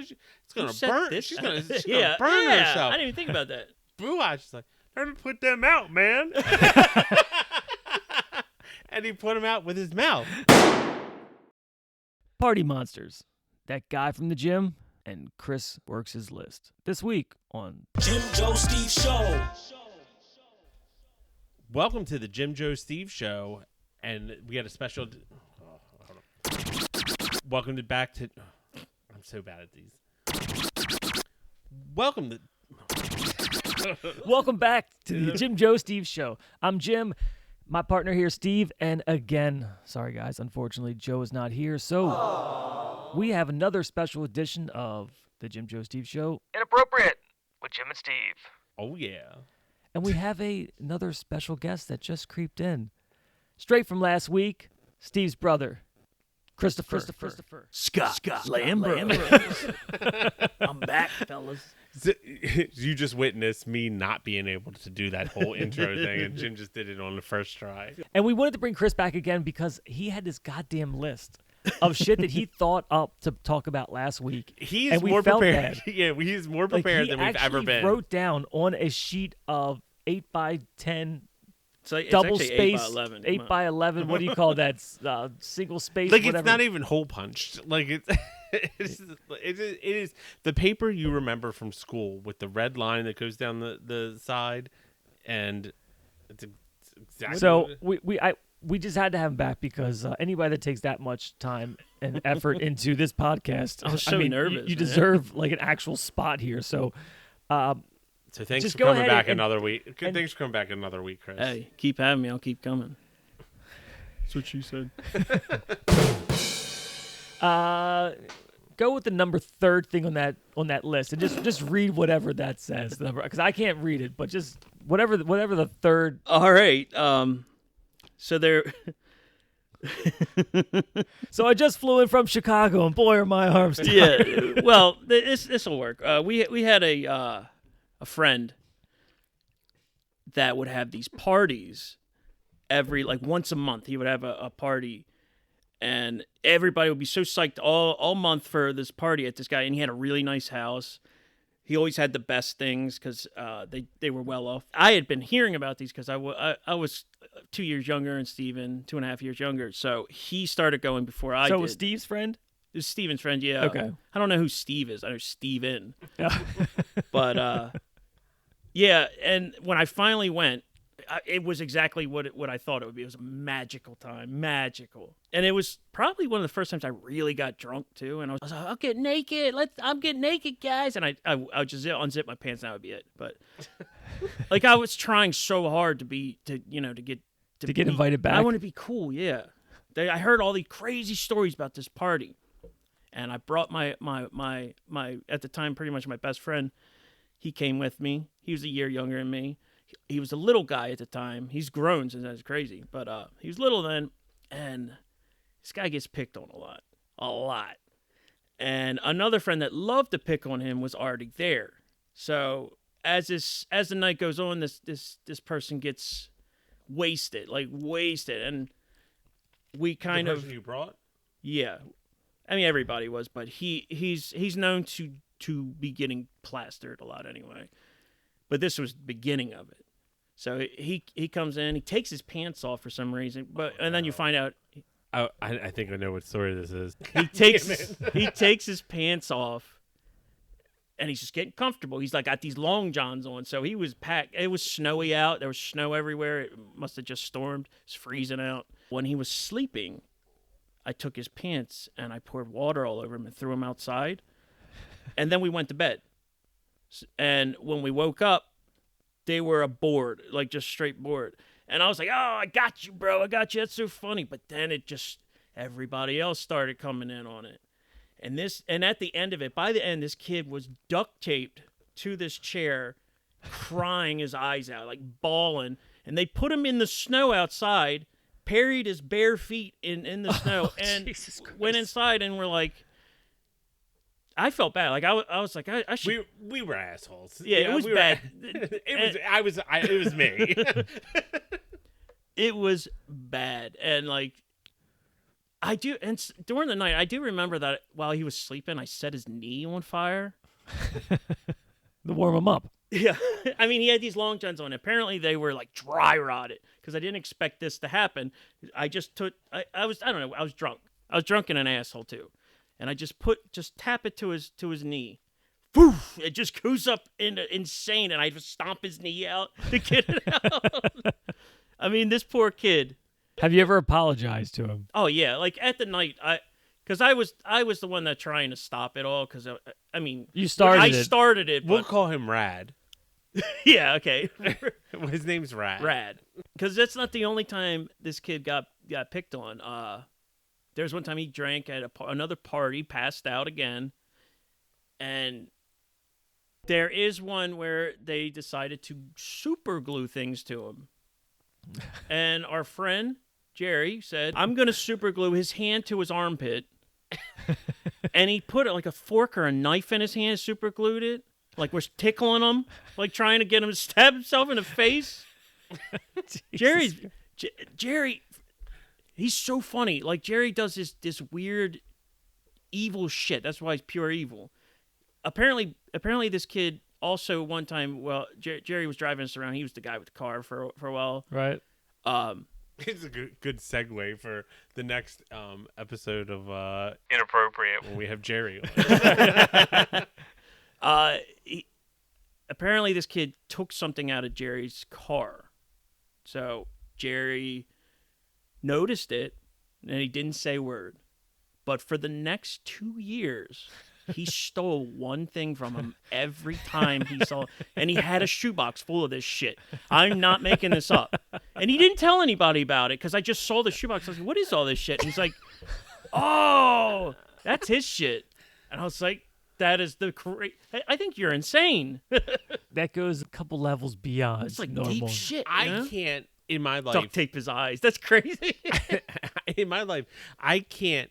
It's gonna burn. She's gonna burn herself. I didn't even think about that. Blue Eyes is like, "Time to put them out, man." And he put them out with his mouth. Party Monsters. That guy from the gym, and Chris works his list. This week on Jim Joe Steve Show. Welcome to the Jim Joe Steve Show, and we got a special. Hold on. Welcome back to. I'm so bad at these. Welcome back to the Jim Joe Steve Show. I'm Jim. My partner here, Steve, and again, sorry guys, unfortunately, Joe is not here, so we have another special edition of the Jim Joe Steve Show, Inappropriate, with Jim and Steve. Oh, yeah. And we have another special guest that just creeped in. Straight from last week, Steve's brother, Christopher. Scott Lambert. I'm back, fellas. You just witnessed me not being able to do that whole intro thing, and Jim just did it on the first try. And we wanted to bring Chris back again because he had this goddamn list of shit that he thought up to talk about last week. He's more prepared. Yeah, he's more prepared than we've ever been. He wrote down on a sheet of 8x10 it's double space, space, 8x11. 8x11. What do you call that? Single space. Like whatever. It's not even hole punched. Like it is the paper you remember from school with the red line that goes down the side, and it's exactly. So we just had to have him back because anybody that takes that much time and effort into this podcast, I was so nervous. You deserve like an actual spot here. So. So thanks just for coming ahead back and, another week. Thanks for coming back another week, Chris. Hey, keep having me. I'll keep coming. That's what she said. Go with the number third thing on that list, and just read whatever that says. Because I can't read it, but just whatever the third. All right. So there. So I just flew in from Chicago, and boy, are my arms tired. Yeah. Well, this will work. We had a friend that would have these parties every once a month. He would have a party, and everybody would be so psyched all month for this party at this guy. And he had a really nice house. He always had the best things because they were well off. I had been hearing about these because I was 2 years younger and Steven 2.5 years younger. So he started going before I did. So was Steve's friend? It was Steven's friend, yeah. Okay. I don't know who Steve is. I know Steven. Yeah. But, yeah, and when I finally went, it was exactly what I thought it would be. It was a magical time. Magical. And it was probably one of the first times I really got drunk, too. And I was like, I'll get naked. I'm getting naked, guys. And I would just unzip my pants, and that would be it. But, I was trying so hard to get invited back. I want to be cool, yeah. I heard all these crazy stories about this party. And I brought my at the time, pretty much my best friend. He came with me. He was a year younger than me. He was a little guy at the time. He's grown since that's crazy. But he was little then. And this guy gets picked on a lot. And another friend that loved to pick on him was already there. So as the night goes on, this person gets wasted. And we kind of. The person you brought? Yeah. I mean, everybody was, but he's known to be getting plastered a lot anyway. But this was the beginning of it. So he comes in, he takes his pants off for some reason, and then you find out. I think I know what story this is. He takes his pants off, and he's just getting comfortable. He's got these long johns on, so he was packed. It was snowy out. There was snow everywhere. It must have just stormed. It's freezing out. When he was sleeping, I took his pants and I poured water all over him and threw him outside. And then we went to bed. And when we woke up, they were a board, just straight board. And I was like, oh, I got you, bro. I got you. That's so funny. But then everybody else started coming in on it. And at the end of it, by the end, this kid was duct taped to this chair, crying his eyes out, bawling. And they put him in the snow outside, parried his bare feet in the snow, and went inside, and we're like, I felt bad. I was like, I should. We were assholes. Yeah, it was bad. It was me. It was bad, and I do, and during the night, I do remember that while he was sleeping, I set his knee on fire. To warm him up. Yeah, I mean, he had these long johns on. Apparently, they were like dry rotted because I didn't expect this to happen. I just took, I don't know, I was drunk. I was drunk and an asshole too, and I just tap it to his knee. Poof! It just goes up into insane, and I just stomp his knee out to get it out. I mean, this poor kid. Have you ever apologized to him? Oh yeah, like at the night, because I was the one that trying to stop it all. Because I mean, You started I it. started it. We'll But, call him Rad. yeah, okay, His name's Rad. rad. Because that's not the only time this kid got picked on. There's one time he drank at another party, passed out again, and there is one where they decided to super glue things to him, and our friend Jerry said, I'm going to super glue his hand to his armpit. And he put like a fork or a knife in his hand, super glued it. Like we're tickling him, like trying to get him to stab himself in the face. Jerry, he's so funny. Like Jerry does this weird evil shit. That's why he's pure evil. Apparently this kid also one time, well, Jerry was driving us around. He was the guy with the car for a while. Right. It's a good segue for the next episode of Inappropriate when we have Jerry on. Apparently this kid took something out of Jerry's car. So Jerry noticed it, and he didn't say a word. But for the next 2 years, he stole one thing from him every time he saw, and he had a shoebox full of this shit. I'm not making this up. And he didn't tell anybody about it because I just saw the shoebox. I was like, what is all this shit? And he's like, oh, that's his shit. And I was like, that is the I think you're insane. That goes a couple levels beyond. It's like normal. deep shit. I can't, in my life, Duct tape his eyes. That's crazy. in my life, I can't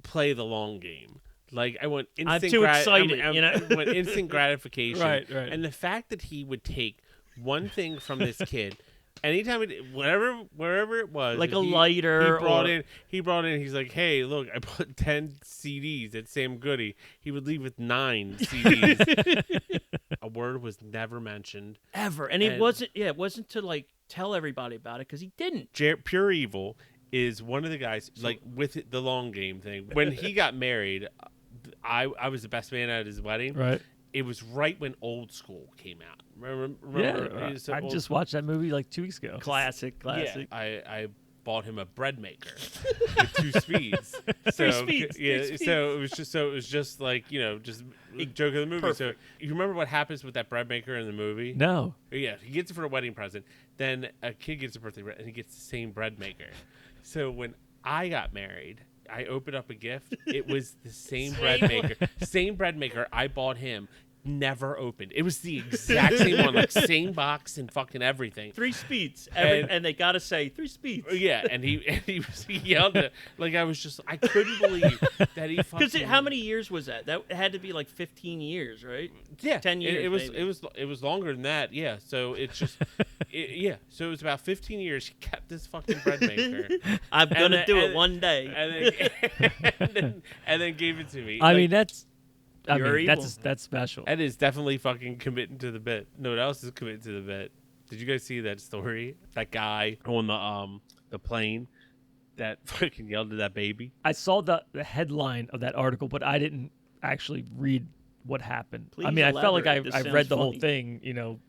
play the long game. Like I want instant. I'm too excited, I want instant gratification. Right. And the fact that he would take one thing from this kid, anytime wherever it was, Like a lighter He brought in. He's like, hey, look, I put 10 CDs at Sam Goody. He would leave with 9 CDs. A word was never mentioned Ever. And it wasn't to like tell everybody about it because he didn't. Pure Evil is one of the guys like with the long game thing. When he got married, I was the best man at his wedding. Right. It was right when Old School came out. Remember Yeah. I just watched that movie like 2 weeks ago. Classic. Yeah, I bought him a bread maker with 2 speeds. So speeds, yeah, 3 speeds. so it was just like just a joke of the movie. Perfect. So you remember what happens with that bread maker in the movie? No. Yeah, he gets it for a wedding present. Then a kid gets a birthday present, and he gets the same bread maker. So when I got married, I opened up a gift. It was the same bread maker. Same bread maker I bought him. Never opened. It was the exact same one, like same box and fucking everything. 3 speeds. And they got to say 3 speeds. Yeah, and he yelled at, like I was just I couldn't believe that he fucking. Because how many years was that? That had to be like 15 years, right? Yeah, 10 years. It was longer than that. Yeah, so it's just So it was about 15 years. He kept this fucking bread maker. I'm gonna do it one day. And then gave it to me. I Like, mean, that's evil. that's special. That is definitely fucking committing to the bit. No one else is committing to the bit. Did you guys see that story? That guy on the plane that fucking yelled at that baby. I saw the headline of that article, but I didn't actually read what happened. Please I mean, I felt like elaborate. This I sounds read the whole funny. thing, And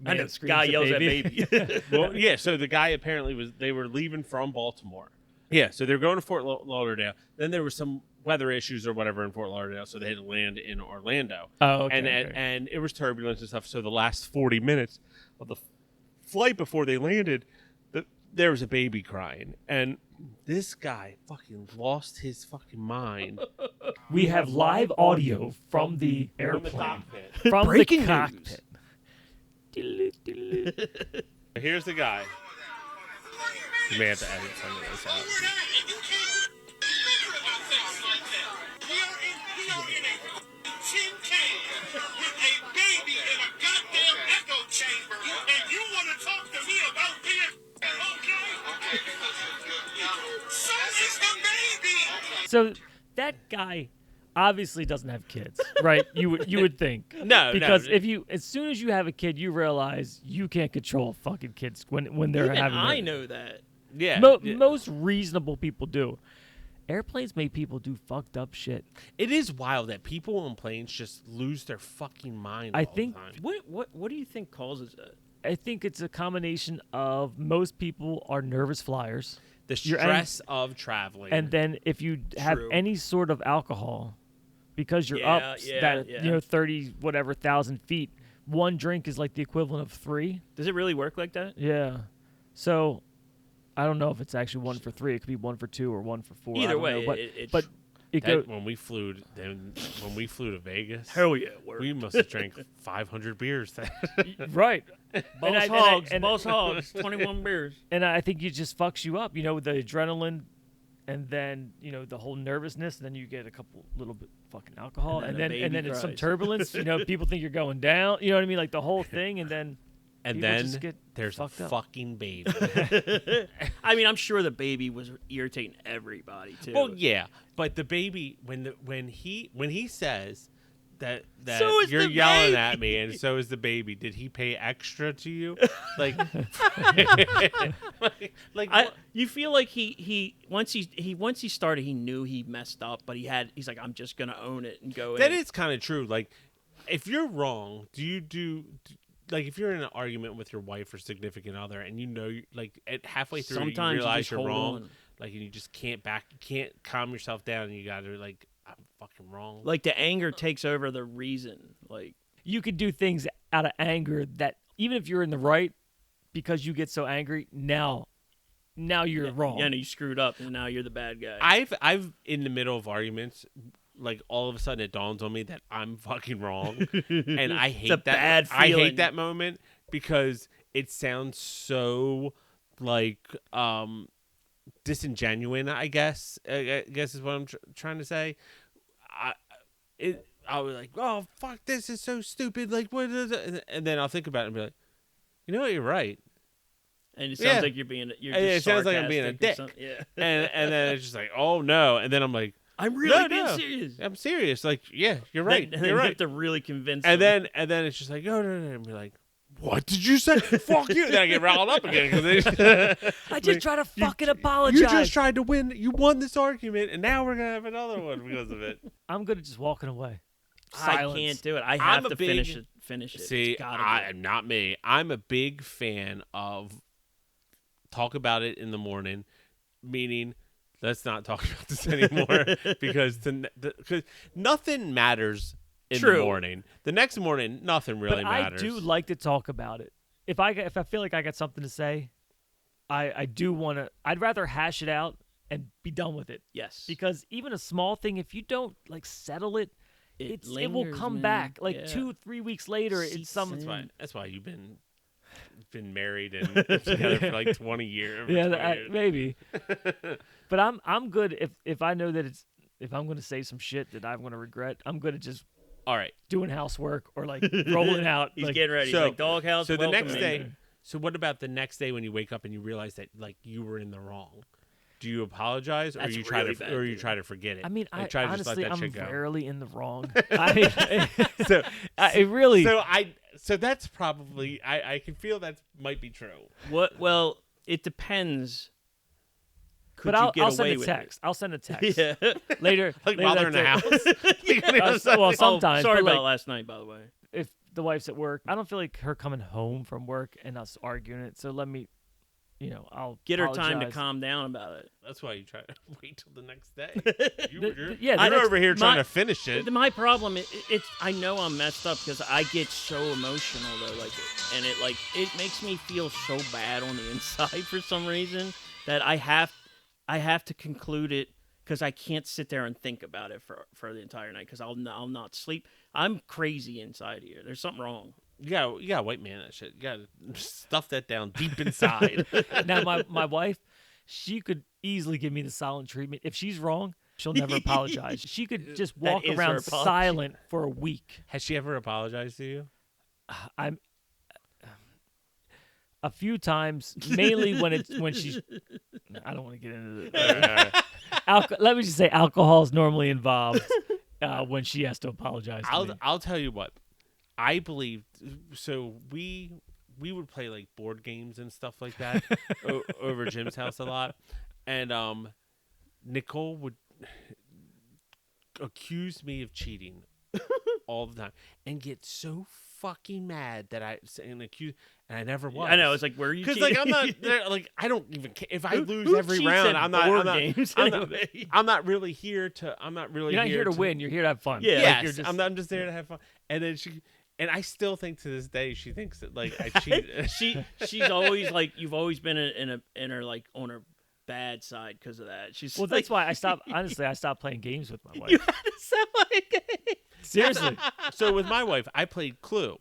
man the screams guy at yells baby. at baby. Well, yeah. So the guy apparently they were leaving from Baltimore. Yeah. So they're going to Fort Lauderdale. Then there was some weather issues or whatever in Fort Lauderdale, so they had to land in Orlando. Oh, okay. And it was turbulence and stuff. So the last 40 minutes of the flight before they landed, there was a baby crying, and this guy fucking lost his fucking mind. We have live audio from the From the airplane. cockpit. From Breaking the cockpit. Here's the guy. You may have to edit some of this out. So is the baby. So that guy obviously doesn't have kids, right? You would think. No, because no. if you, as soon as you have a kid, you realize you can't control fucking kids when they're Even having. I know that. Yeah, yeah. Most reasonable people do. Airplanes make people do fucked up shit. It is wild that people on planes just lose their fucking mind. I all think- the time. What do you think causes that? I think it's a combination of most people are nervous flyers, the you're- stress of traveling, and then if you have True. any sort of alcohol, because you're up that 30 whatever thousand feet, one drink is like the equivalent of 3. Does it really work like that? Yeah. So I don't know if it's actually 1 for 3. It could be 1 for 2 or 1 for 4. I Either don't way, know, but it but it That- goes. when we flew to Vegas, hell yeah, it worked. we must have drank 500 beers. Right. Boss hogs, boss hogs, 21 beers. And I think it just fucks you up, with the adrenaline, and then the whole nervousness, and then you get a couple little bit fucking alcohol, And and then then the and then baby it's some cries. turbulence. People think you're going down. You know what I mean? Like the whole thing, and then and people then just get there's a fucked up. fucking baby. I mean, I'm sure the baby was irritating everybody too. Well, yeah, but the baby when he says that So is you're the yelling baby. at me and so is the baby. Did he pay extra to you? Like, You feel like he once he started, he knew he messed up, but he's like, I'm just gonna own it and go. that in. is kind of true. Like, if you're wrong, like if you're in an argument with your wife or significant other, and like at halfway through Sometimes you you realize just you're hold wrong, on. like and you just can't calm yourself down, and you gotta like, I'm fucking wrong. Like the anger takes over the reason. Like you could do things out of anger that even if you're in the right, because you get so angry, now you're wrong. Yeah, no, you screwed up, and now you're the bad guy. I've in the middle of arguments, like all of a sudden it dawns on me that I'm fucking wrong, and I hate a that. bad I feeling. hate that moment because it sounds so like disingenuous. I guess is what I'm trying to say. I was like, oh fuck, this is so stupid. Like what is it? And then I'll think about it and be like, you know what, you're right. and it sounds Yeah. like you're just It sounds like I'm being a sarcastic or dick. something. Yeah, And then it's just like, oh no. And then I'm like, I'm really No, being no. serious. I'm serious. Like, yeah, you're right. And then You're you right. have to really convince. And them. then it's just like, oh no, and be like, what did you say? Fuck you. Then I get riled up again I just try to fucking you apologize. just tried to win. You won this argument, and now we're gonna have another one because of it. I'm good at just walking away. I Silence. can't do it. I have a to big- finish it. See, It's gotta be. not me. I'm a big fan of talk about it in the morning, meaning let's not talk about this anymore because nothing matters in the True. morning. The next morning, nothing really But matters. I do like to talk about it. If I feel like I got something to say, I do want to. I'd rather hash it out and be done with it. Yes, Because even a small thing, if you don't like settle it, it will lingers, come man. back. Like Yeah. 2-3 weeks later, it's Seeps some. in. That's why you've been married and together for like 20 years. Yeah, 20 years. maybe. But I'm good if I know that if I'm going to say some shit that I'm going to regret, I'm good at just All right. doing housework or like rolling out. He's like, getting ready. so- He's like doghouse. So the welcome next in. day, so what about the next day when you wake up and you realize that like you were in the wrong? Do you apologize or That's you try really to bad, or you dude. try to forget it? I mean, Like, try to just honestly, let that I'm shit go. rarely in the wrong. So I really. so that's probably I can feel that might be true. What? Well, it depends. Could but you get I'll send away a with text. I'll send a text it? Yeah. later. Like later while they're in the that house. day. Well, sometimes. Oh, sorry but, about like, last night, by the way. if the wife's at work, I don't feel like her coming home from work and us arguing it. So let me, I'll Get her time to apologize. calm down about it. That's why you try to wait till the next day. Yeah, the I'm next- over here trying my- to finish it. My problem is, it's I know I'm messed up because I get so emotional though, and it makes me feel so bad on the inside for some reason that I have to conclude it because I can't sit there and think about it for the entire night because I'll not sleep. I'm crazy inside here. There's something wrong. You gotta white man that shit. You gotta stuff that down deep inside. Now, my wife, she could easily give me the silent treatment. If she's wrong, she'll never apologize. She could just walk is her around apology. silent for a week. Has she ever apologized to you? a few times, mainly when she's. I don't want to get into the. Let me just say, alcohol is normally involved when she has to apologize. To me. I'll tell you what. I believe so. We would play like board games and stuff like that over Jim's house a lot, and Nicole would accuse me of cheating all the time and get so fucking mad that I never was. I know. It's like, where are you? Because like I'm not like I don't even care if I lose every round. I'm not really here to. I'm not really. You're not here to win. You're here to have fun. Yeah. Yes, you're just, I'm just there to have fun. And then and I still think to this day she thinks that like I cheat. She's always like, you've always been in her like on her bad side because of that. She's well, like, that's why I stopped. Honestly, I stopped playing games with my wife. you had to stop playing games. Seriously. So with my wife, I played Clue.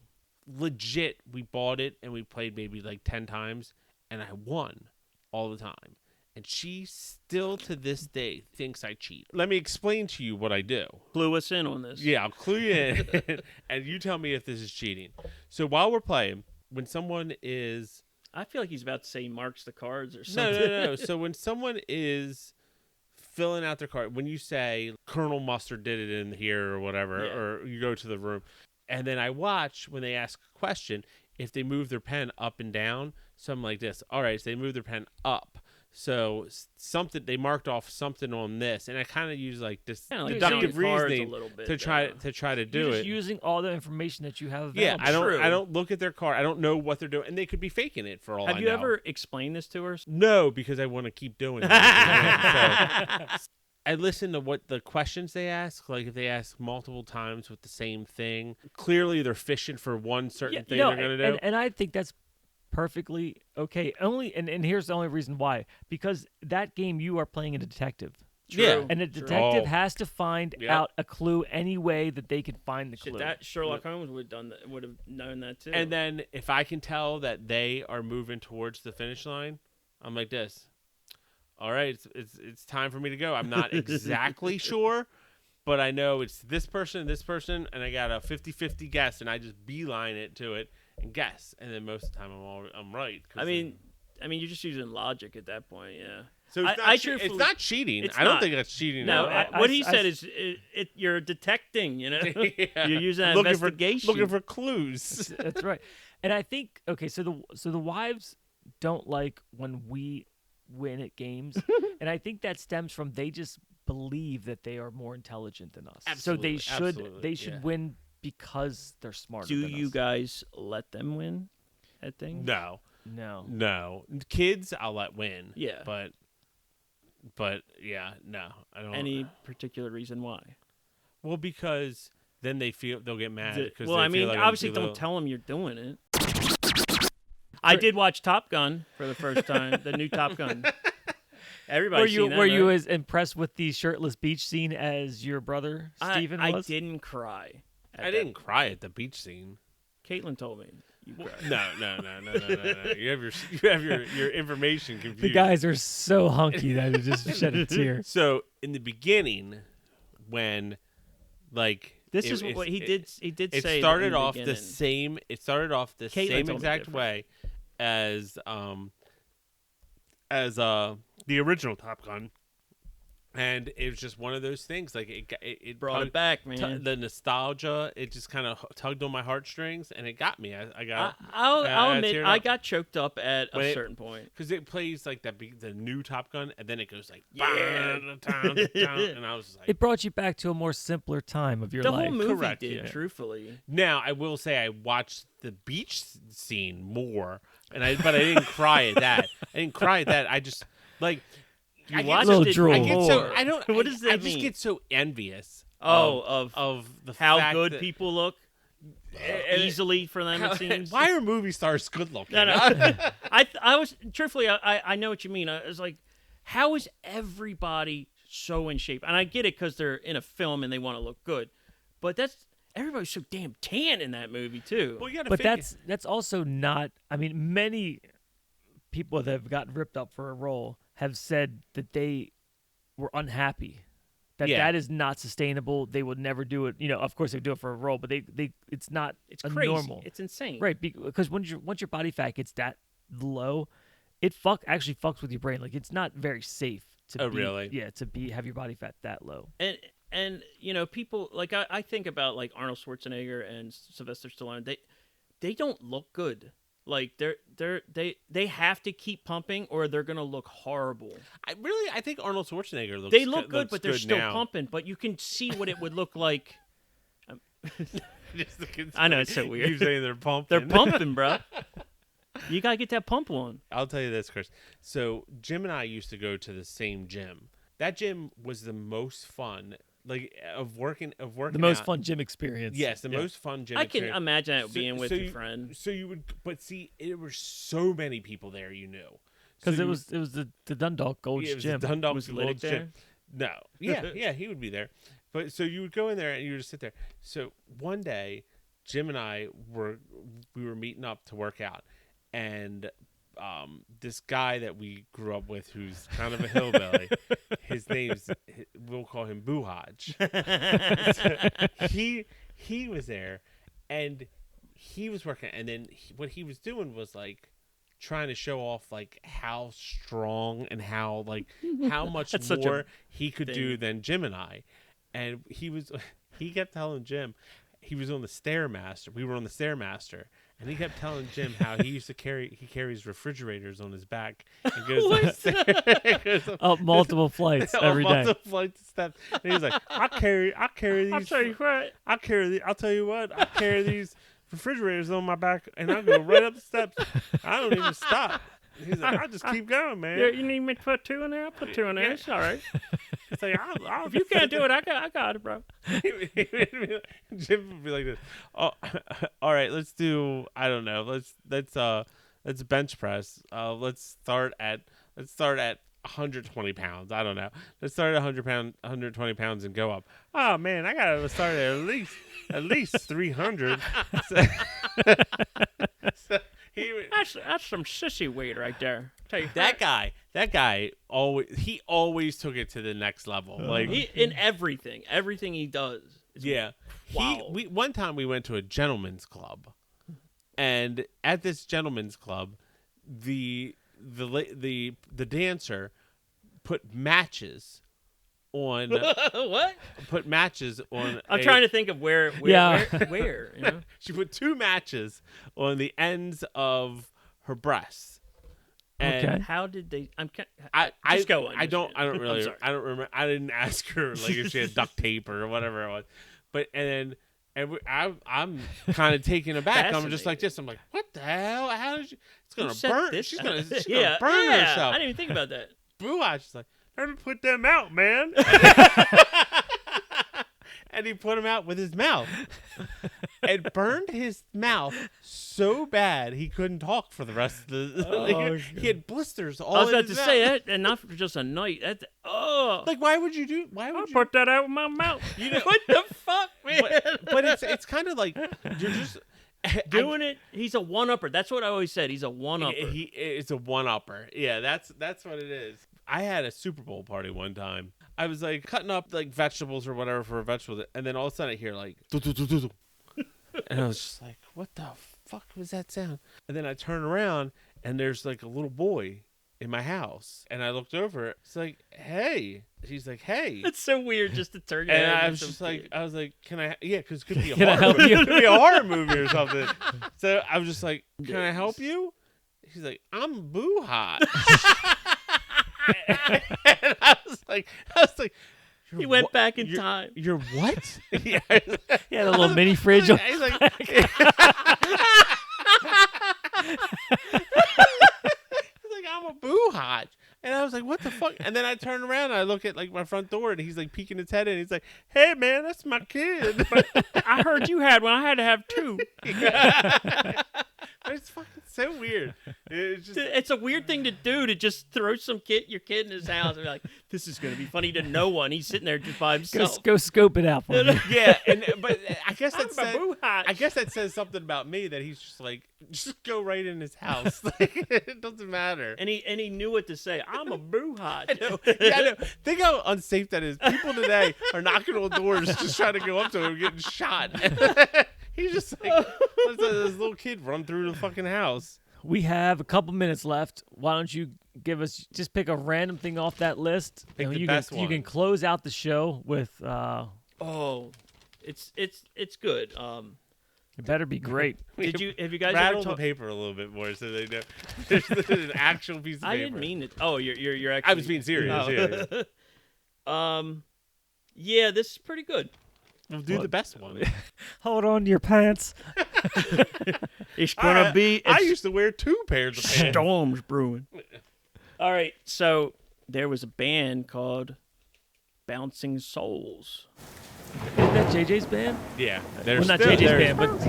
Legit, we bought it and we played maybe like 10 times, and I won all the time. And she still to this day thinks I cheat. Let me explain to you what I do. Clue us in on this. Yeah, I'll clue you in, and you tell me if this is cheating. So while we're playing, when someone is... I feel like he's about to say he marks the cards or something. No. So when someone is filling out their card, when you say Colonel Mustard did it in here or whatever, Yeah. or you go to the room, and then I watch when they ask a question, if they move their pen up and down, something like this. All right, so they move their pen up. So something they marked off something on this, and I kind of use like this Kinda like deductive counting cards a reasoning little bit, to try to do You're it. just using all the information that you have Yeah, available. I don't look at their card. I don't know what they're doing, and they could be faking it for all I know. Have you ever explained this to her? No, because I want to keep doing it. So, I listen to what the questions they ask. Like if they ask multiple times with the same thing, clearly they're fishing for one certain thing they're going to do. And I think that's perfectly okay. And here's the only reason why. Because that game you are playing a detective. Yeah. And a detective Oh. has to find Yep. out a clue any way that they can find the Shit, clue. that Sherlock Holmes would have known that too. And then if I can tell that they are moving towards the finish line, I'm like this. All right, it's time for me to go. I'm not exactly sure, but I know it's this person, and I got a 50-50 guess, and I just beeline it to it and guess, and then most of the time I'm right. I mean, you're just using logic at that point, yeah. So it's not cheating. It's I don't not. think that's cheating. No, at all. what he said is you're detecting. You know, Yeah. you're using that looking investigation. looking for clues. That's right. And I think so the wives don't like when we win at games, and I think that stems from they just believe that they are more intelligent than us. Absolutely, so absolutely, they should yeah. win because they're smarter. Do than you us. guys let them win at things? No. Kids I'll let win. Yeah. But yeah, no, I don't. Any particular reason why? Well, because then they'll get mad. Well, I mean, obviously, don't tell them you're doing it. I did watch Top Gun for the first time, the new Top Gun. Everybody seen that, were you right? as impressed with the shirtless beach scene as your brother Steven I was? I didn't cry. I didn't cry at the beach scene. Caitlin told me you cried. No. You have your information confused. The guys are so hunky that it just shed a tear. So in the beginning, when like This is what he did. He did it say started in the off the beginning. same. It started off the Caitlin same told me exact different. way as the original Top Gun, and it was just one of those things. Like it Brought it back, man. The nostalgia, it just kind of tugged on my heartstrings, and it got me. I'll admit, teared I up. got choked up at When a it- certain point. Because it plays like the new Top Gun, and then it goes like, Yeah. and I was just like, It brought you back to a more simpler time of your The life. whole movie Correct, did, yeah. truthfully. now I will say I watched the beach scene more, but I didn't cry at that. I didn't cry at that. I just like You I get watched Little it drool. I get so more. I don't. What does that I just mean? get so envious. Of the how fact good that- people look easily for them, it seems. Why are movie stars good looking? No. I was truthfully. I know what you mean. I was like, how is everybody so in shape? And I get it because they're in a film and they want to look good, but everybody's so damn tan in that movie too. Well, you gotta But figure- that's also not. I mean, many people that have gotten ripped up for a role have said that they were unhappy. That is not sustainable. They would never do it. You know, of course they do it for a role, but it's not. It's a crazy. normal. It's insane. Right, because once your body fat gets that low, it actually fucks with your brain. Like it's not very safe to Oh, be, really? Yeah, to have your body fat that low. And people like I think about like Arnold Schwarzenegger and Sylvester Stallone. They don't look good. Like they have to keep pumping or they're gonna look horrible. I think Arnold Schwarzenegger looks. They look good, looks but they're good still now. pumping. But you can see what it would look like. Just the kids I know, it's so weird. You saying they're pumping? They're pumping, bro. You gotta get that pump on. I'll tell you this, Chris. So Jim and I used to go to the same gym. That gym was the most fun, like of working. The most out. fun gym experience. Yes, the most fun gym. I can experience. imagine it So- being with so your you- friend. So you would, but see, there were so many people there. You knew Because So it you- was the Dundalk Gold's yeah, it was gym. the Dundalk Was Gold's Liddick there? gym. No, yeah, he would be there. But so you would go in there and you would just sit there. So one day, Jim and I were meeting up to work out, and this guy that we grew up with, who's kind of a hillbilly, we'll call him Buhaj. He was there, and he was working, and then what he was doing was like trying to show off like how strong and how much That's such a more he could do thing. than Jim and I. And he kept telling Jim he was on the Stairmaster. We were on the Stairmaster, and he kept telling Jim how he carries refrigerators on his back and goes up stairs. Up multiple flights every day. Multiple flights of steps. And he's like, I carry these. I'll tell you what. I'll tell you what. I carry these refrigerators on my back, and I go right up the steps. I don't even stop. He's like, I just keep going, man. You need me to put 2 in there? I'll put 2 in there. It's all right. It's like, If you can't do it, I got it, bro. Jim would be like this. Oh, all right, let's do. I don't know. Let's bench press. Let's start at 120 pounds. I don't know. Let's start at 120 pounds and go up. Oh man, I gotta start at least 300. So he would, That's some sissy weight right there. Tell you that guy always took it to the next level. Like in everything he does. yeah. Wow. One time we went to a gentleman's club, and at this gentleman's club, the dancer put matches on. What? Put matches on. I'm trying to think of where Yeah. where you know? She put 2 matches on the ends of her breasts. And Okay. How did they? I Just go on. I don't I'm really sorry. I don't remember. I didn't ask her like if she had duct tape or whatever it was. But I'm kind of taken aback. I'm just like this. I'm like, what the hell? How did you? It's gonna said burn. this? She's gonna Yeah, burn yeah. herself. I didn't even think about that. Blue Eyes is like, let me put them out, man. And he put them out with his mouth. It burned his mouth so bad he couldn't talk for the rest of the. He had blisters all. I was in about to his say mouth. that, and not for just a night. That's Like, why would you do? Why I'll would you? put that out with my mouth. You know- What the fuck, man? But it's kind of like you're just Doing it. He's a one-upper. That's what I always said. He's a one-upper. It's a one-upper. Yeah, that's what it is. I had a Super Bowl party one time. I was like cutting up like vegetables or whatever for a vegetable, and then all of a sudden I hear like, and I was just like, what the fuck was that sound? And then I turn around and there's like a little boy in my house, and I looked over. It's like, hey. She's like, hey. It's so weird just to turn your And head I and was some just like, kid. I was like, can I? Yeah, because it could be a Can I horror help movie. you? It could be a horror movie or something. So I was just like, can I help you? She's like, I'm boo hot. And I was like, He went back in you're- time. You're what? Yeah, He had a little mini fridge. on- he's like, I'm a boo hot. And I was like, what the fuck? And then I turn around and I look at like my front door and he's like peeking his head in. He's like, hey man, that's my kid. I heard you had one. I had to have two. It's fucking so weird. It's just It's a weird thing to do, to just throw your kid in his house and be like, this is going to be funny to no one. He's sitting there just by Go, himself. go scope it out for me. yeah, but I guess I'm that a says boo-hot. I guess that says something about me, that he's just like, just go right in his house. Like, it doesn't matter. And he knew what to say. I'm a boo-hot. I know. Yeah, I know. Think how unsafe that is. People today are knocking on doors just trying to go up to him, getting shot. He's just like, let's let this little kid run through the fucking house. We have a couple minutes left. Why don't you just pick a random thing off that list? Pick the you best can, You one. can close out the show with. Oh, it's good. It better be great. Have you guys rattle ever the paper a little bit more so they know there's an actual piece of paper? I didn't mean it. Oh, you're actually. I was being serious. Oh. Yeah. Yeah, this is pretty good. We'll do the best one. Hold on to your pants. It's gonna be. I used to wear 2 pairs of pants. Storms brewing. All right, so there was a band called Bouncing Souls. Isn't that JJ's band? Yeah. Well, not JJ's band, but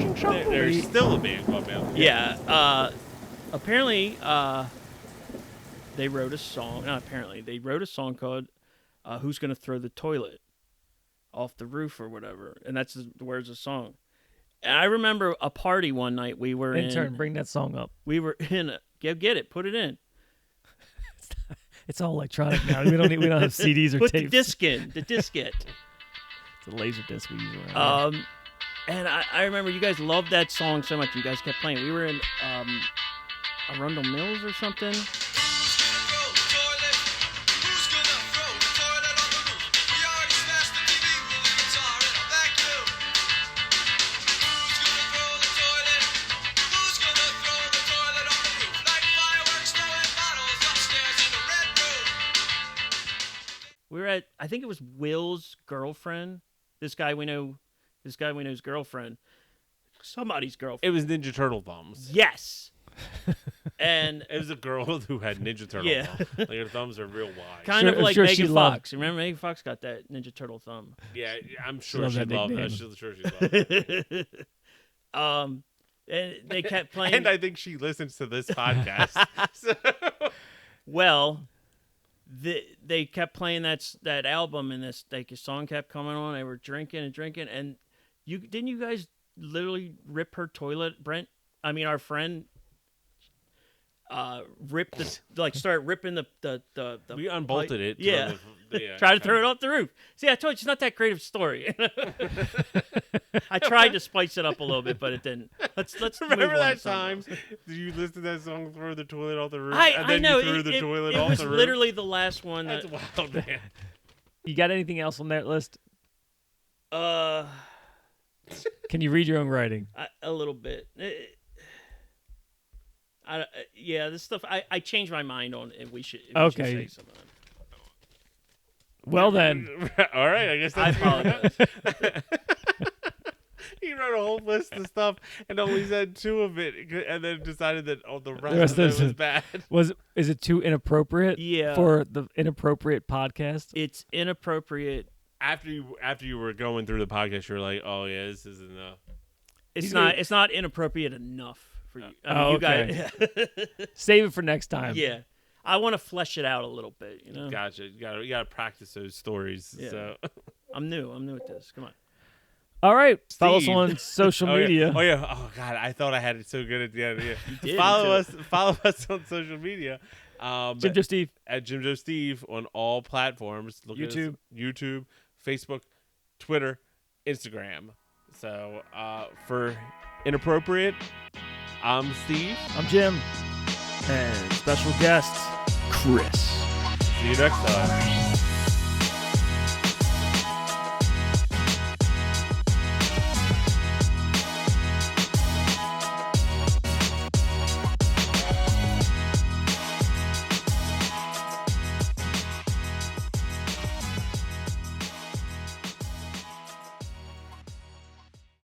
there's still a band called Bell. Yeah. Apparently, they wrote a song. Not apparently, they wrote a song called "Who's Gonna Throw the Toilet Off the Roof" or whatever, and that's the words of the song. And I remember a party one night we were intern, in. bring that song up. We were in. Get it. Put it in. It's all electronic now. We don't have CDs or Put tapes. the disc in. The diskette. It's a laser disc we use around here. And I remember you guys loved that song so much. You guys kept playing. We were in Arundel Mills or something. We were at, I think it was Will's girlfriend. This guy we know's girlfriend. Somebody's girlfriend. It was Ninja Turtle thumbs. Yes. And It was a girl who had Ninja Turtle Yeah. thumbs. Like her thumbs are real wide. kind of like sure she Megan loved- Fox. Remember Megan Fox got that Ninja Turtle thumb. Yeah, I'm sure Love she that loved nickname. that. Sure she loved it. And they kept playing. And I think she listens to this podcast. So. Well, they kept playing that album, and this song kept coming on. They were drinking, and didn't you guys literally rip her toilet, Brent? I mean, our friend started ripping the We unbolted it. Yeah. Yeah. Tried to throw it off the roof. See, I told you it's not that great of a story. I tried to spice it up a little bit, but it didn't. Let's Remember move on that to something time? else. Did you listen to that song, "Throw the Toilet Off the Roof"? I and then know you threw it, the toilet it off was the roof. literally the last one. That's wild, man. You got anything else on that list? Uh, Can you read your own writing? a little bit. Yeah, this stuff. I changed my mind on if we should. If we should Okay. say something. Well then, All right, I guess I that's apologize. He wrote a whole list of stuff and only said 2 of it, and then decided that the rest rest of it is- was bad. is it too inappropriate? Yeah. For the Inappropriate podcast. It's inappropriate. After you were going through the podcast, you were like, "Oh yeah, this is enough." It's not inappropriate enough for you. I mean, Oh, you guys. Save it for next time. Yeah, I want to flesh it out a little bit. You know, Gotcha. You gotta practice those stories. Yeah. So. I'm new at this. Come on. All right. Follow us Steve. on social Oh, media. Yeah. Oh yeah. Oh god, I thought I had it so good at the end. Yeah. did, Follow too. us on social media. Jim Joe Steve. At Jim Joe Steve on all platforms. Look at us, YouTube. YouTube, Facebook, Twitter, Instagram. So for Inappropriate, I'm Steve. I'm Jim. And special guest, Chris. See you next time.